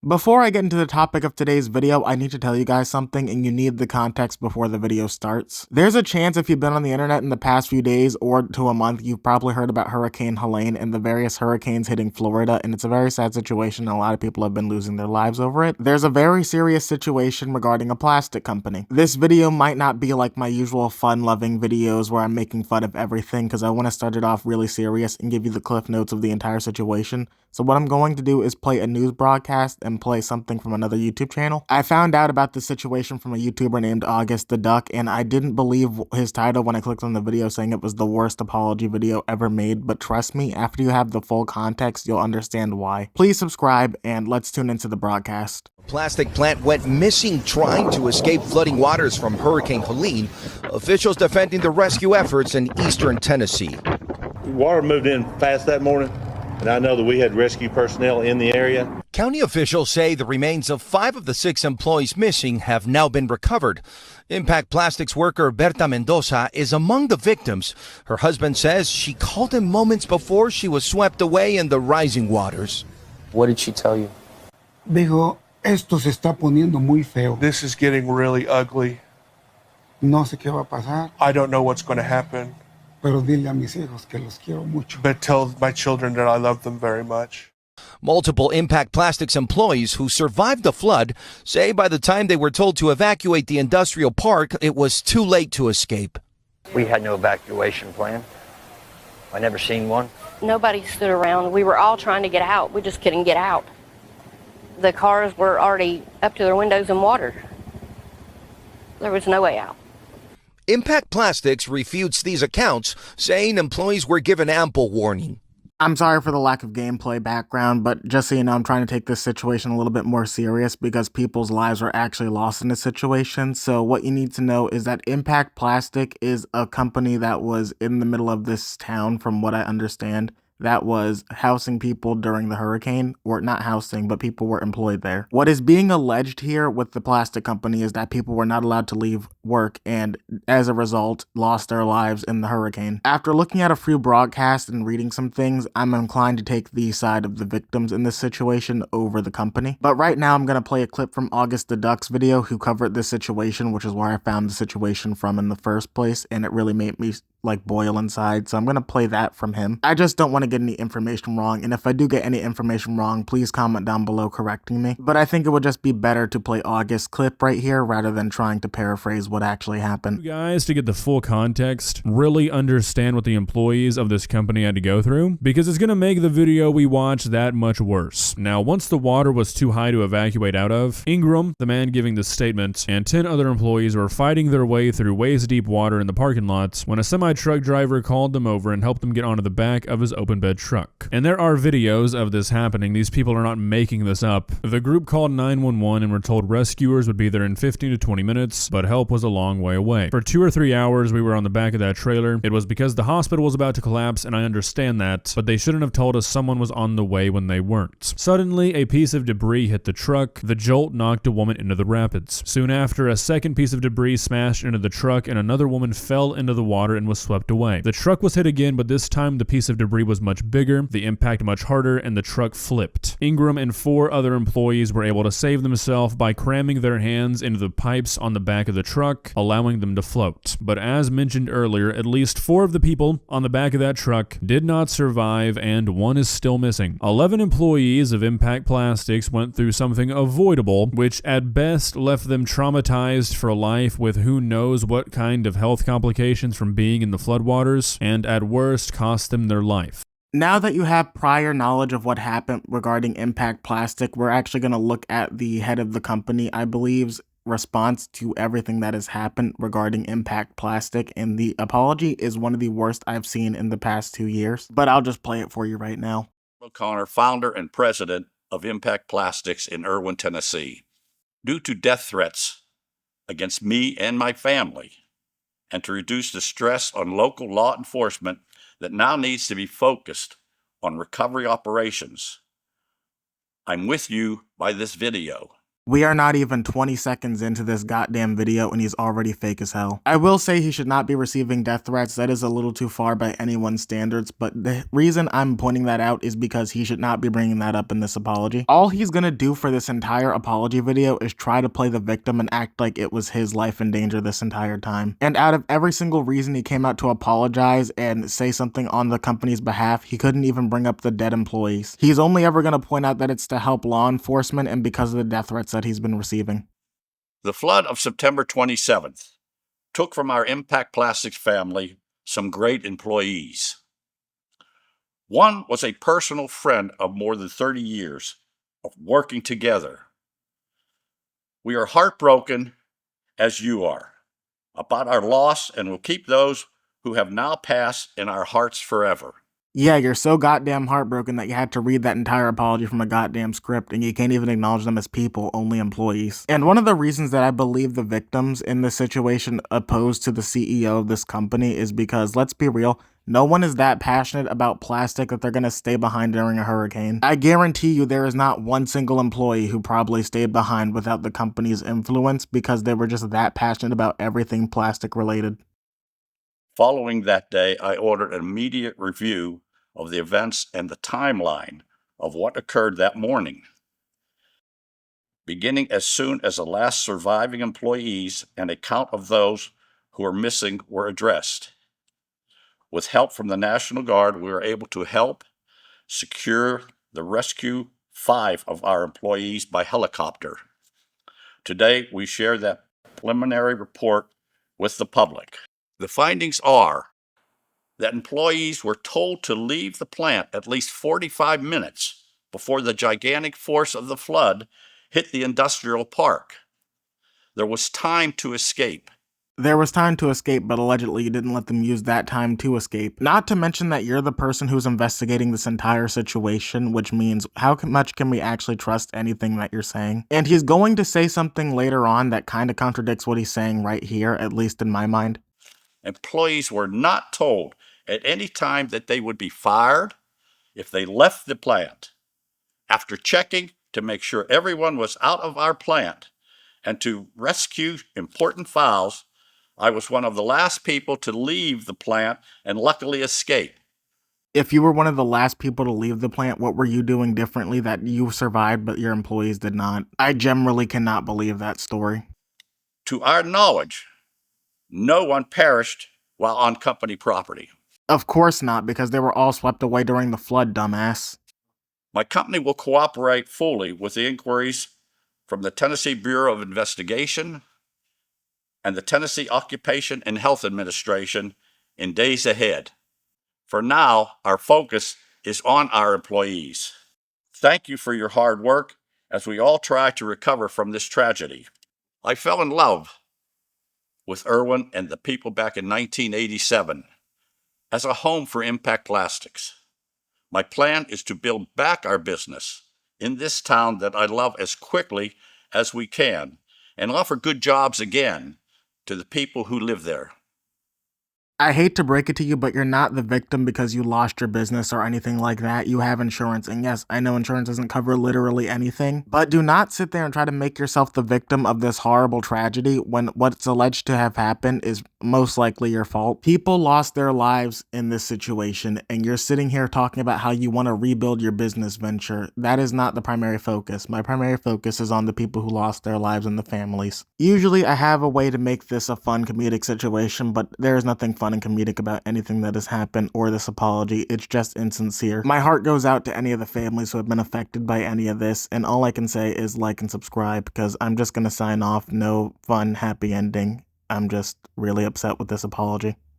Before I get into the topic of today's video, I need to tell you guys something, and you need the context before the video starts. There's a chance if you've been on the internet in the past few days or to a month, you've probably heard about Hurricane Helene and the various hurricanes hitting Florida, and it's a very sad situation and a lot of people have been losing their lives over it. There's a very serious situation regarding a plastic company. This video might not be like my usual fun-loving videos where I'm making fun of everything because I want to start it off really serious and give you the cliff notes of the entire situation. So what I'm going to do is play a news broadcast and play something from another YouTube channel. I found out about the situation from a YouTuber named August the Duck, and I didn't believe his title when I clicked on the video saying it was the worst apology video ever made, but trust me, after you have the full context, you'll understand why. Please subscribe, and let's tune into the broadcast. Plastic plant went missing trying to escape flooding waters from Hurricane Helene. Officials defending the rescue efforts in eastern Tennessee. Water moved in fast that morning, and I know that we had rescue personnel in the area. County officials say the remains of 5 of the 6 employees missing have now been recovered. Impact Plastics worker Berta Mendoza is among the victims. Her husband says she called him moments before she was swept away in the rising waters. What did she tell you? Dijo, esto se está poniendo muy feo. This is getting really ugly. No sé qué va a pasar, I don't know what's going to happen, pero dile a mis hijos que los quiero mucho. but tell my children that I love them very much. Multiple Impact Plastics employees who survived the flood say by the time they were told to evacuate the industrial park, it was too late to escape. We had no evacuation plan. I never seen one. Nobody stood around. We were all trying to get out. We just couldn't get out. The cars were already up to their windows in water. There was no way out. Impact Plastics refutes these accounts, saying employees were given ample warning. I'm sorry for the lack of gameplay background, but just so you know, I'm trying to take this situation a little bit more serious because people's lives are actually lost in this situation. So what you need to know is that Impact Plastic is a company that was in the middle of this town, from what I understand, that was housing people during the hurricane, or not housing, but people were employed there. What is being alleged here with the plastic company is that people were not allowed to leave work and as a result lost their lives in the hurricane. After looking at a few broadcasts and reading some things, I'm inclined to take the side of the victims in this situation over the company. But right now I'm going to play a clip from August the Duck's video who covered this situation, which is where I found the situation from in the first place, and it really made me like boil inside, so I'm gonna play that from him. I just don't want to get any information wrong, and if I do get any information wrong, please comment down below correcting me. But I think it would just be better to play August's clip right here rather than trying to paraphrase what actually happened. You guys, to get the full context, really understand what the employees of this company had to go through, because it's gonna make the video we watch that much worse. Now, once the water was too high to evacuate out of, Ingram, the man giving this statement, and 10 other employees were fighting their way through waist-deep water in the parking lot when a semi-truck driver called them over and helped them get onto the back of his open bed truck. And there are videos of this happening. These people are not making this up. The group called 911 and were told rescuers would be there in 15 to 20 minutes, but help was a long way away. For 2 or 3 hours, we were on the back of that trailer. It was because the hospital was about to collapse, and I understand that, but they shouldn't have told us someone was on the way when they weren't. Suddenly, a piece of debris hit the truck. The jolt knocked a woman into the rapids. Soon after, a second piece of debris smashed into the truck, and another woman fell into the water and was swept away. The truck was hit again, but this time the piece of debris was much bigger, the impact much harder, and the truck flipped. Ingram and 4 other employees were able to save themselves by cramming their hands into the pipes on the back of the truck, allowing them to float. But as mentioned earlier, at least 4 of the people on the back of that truck did not survive, and 1 is still missing. 11 employees of Impact Plastics went through something avoidable, which at best left them traumatized for life with who knows what kind of health complications from being in the floodwaters, and at worst cost them their life. Now that you have prior knowledge of what happened regarding Impact Plastic, we're actually going to look at the head of the company, I believe's response to everything that has happened regarding Impact Plastic, and the apology is one of the worst I've seen in the past 2 years, but I'll just play it for you right now. O'Connor, founder and president of Impact Plastics in Erwin, Tennessee. Due to death threats against me and my family, and to reduce the stress on local law enforcement that now needs to be focused on recovery operations, I'm with you by this video. We are not even 20 seconds into this goddamn video and he's already fake as hell. I will say he should not be receiving death threats. That is a little too far by anyone's standards, but the reason I'm pointing that out is because he should not be bringing that up in this apology. All he's gonna do for this entire apology video is try to play the victim and act like it was his life in danger this entire time. And out of every single reason he came out to apologize and say something on the company's behalf, he couldn't even bring up the dead employees. He's only ever gonna point out that it's to help law enforcement and because of the death threats that he's been receiving. The flood of September 27th took from our Impact Plastics family some great employees. One was a personal friend of more than 30 years of working together. We are heartbroken, as you are, about our loss and will keep those who have now passed in our hearts forever. Yeah, you're so goddamn heartbroken that you had to read that entire apology from a goddamn script and you can't even acknowledge them as people, only employees. And one of the reasons that I believe the victims in this situation opposed to the CEO of this company is because, let's be real, no one is that passionate about plastic that they're going to stay behind during a hurricane. I guarantee you there is not one single employee who probably stayed behind without the company's influence because they were just that passionate about everything plastic related. Following that day, I ordered an immediate review of the events and the timeline of what occurred that morning, beginning as soon as the last surviving employees and a count of those who are missing were addressed. With help from the National Guard, we were able to help secure the rescue 5 of our employees by helicopter. Today, we share that preliminary report with the public. The findings are that employees were told to leave the plant at least 45 minutes before the gigantic force of the flood hit the industrial park. There was time to escape. There was time to escape, but allegedly you didn't let them use that time to escape. Not to mention that you're the person who's investigating this entire situation, which means how much can we actually trust anything that you're saying? And he's going to say something later on that kind of contradicts what he's saying right here, at least in my mind. Employees were not told at any time that they would be fired if they left the plant. After checking to make sure everyone was out of our plant and to rescue important files, I was one of the last people to leave the plant and luckily escape. If you were one of the last people to leave the plant, what were you doing differently that you survived but your employees did not? I generally cannot believe that story. To our knowledge, no one perished while on company property. Of course not, because they were all swept away during the flood, dumbass. My company will cooperate fully with the inquiries from the Tennessee Bureau of Investigation and the Tennessee Occupation and Health Administration in days ahead. For now, our focus is on our employees. Thank you for your hard work as we all try to recover from this tragedy. I fell in love with Irwin and the people back in 1987 as a home for Impact Plastics. My plan is to build back our business in this town that I love as quickly as we can and offer good jobs again to the people who live there. I hate to break it to you, but you're not the victim because you lost your business or anything like that. You have insurance, and yes, I know insurance doesn't cover literally anything, but do not sit there and try to make yourself the victim of this horrible tragedy when what's alleged to have happened is most likely your fault. People lost their lives in this situation, and you're sitting here talking about how you want to rebuild your business venture. That is not the primary focus. My primary focus is on the people who lost their lives and the families. Usually, I have a way to make this a fun comedic situation, but there is nothing fun and comedic about anything that has happened or this apology. It's just insincere. My heart goes out to any of the families who have been affected by any of this, and all I can say is like and subscribe, because I'm just gonna sign off. No fun, happy ending. I'm just really upset with this apology.